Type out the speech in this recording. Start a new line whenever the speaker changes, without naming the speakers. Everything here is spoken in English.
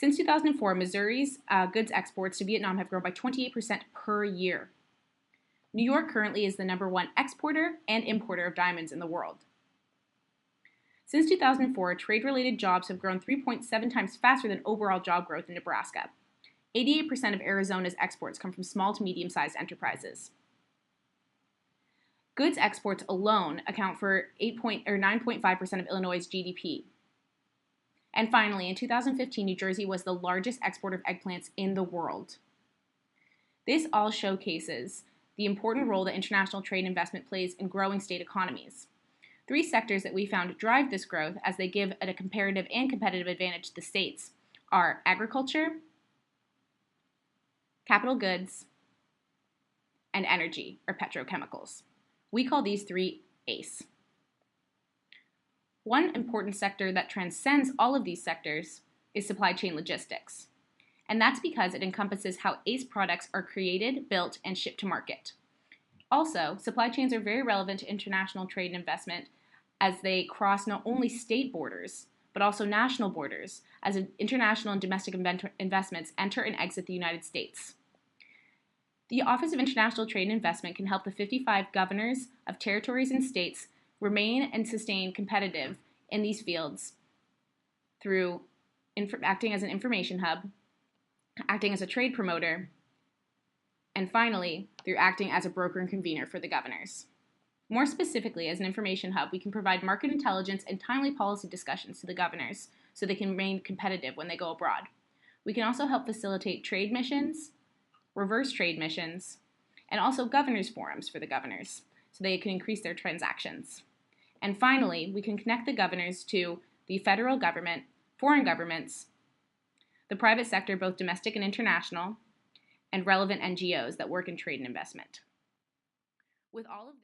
Since 2004, Missouri's goods exports to Vietnam have grown by 28% per year. New York currently is the #1 exporter and importer of diamonds in the world. Since 2004, trade-related jobs have grown 3.7 times faster than overall job growth in Nebraska. 88% of Arizona's exports come from small to medium-sized enterprises. Goods exports alone account for 9.5% of Illinois' GDP. And finally, in 2015, New Jersey was the largest exporter of eggplants in the world. This all showcases the important role that international trade and investment plays in growing state economies. 3 sectors that we found drive this growth, as they give a comparative and competitive advantage to the states, are agriculture, capital goods, and energy, or petrochemicals. We call these 3 ACE. One important sector that transcends all of these sectors is supply chain logistics. And that's because it encompasses how ACE products are created, built, and shipped to market. Also, supply chains are very relevant to international trade and investment, as they cross not only state borders, but also national borders, as international and domestic investments enter and exit the United States. The Office of International Trade and Investment can help the 55 governors of territories and states remain and sustain competitive in these fields through acting as an information hub, acting as a trade promoter, and finally, through acting as a broker and convener for the governors. More specifically, as an information hub, we can provide market intelligence and timely policy discussions to the governors so they can remain competitive when they go abroad. We can also help facilitate trade missions, reverse trade missions, and also governors' forums for the governors so they can increase their transactions. And finally, we can connect the governors to the federal government, foreign governments, the private sector, both domestic and international, and relevant NGOs that work in trade and investment. With all of this,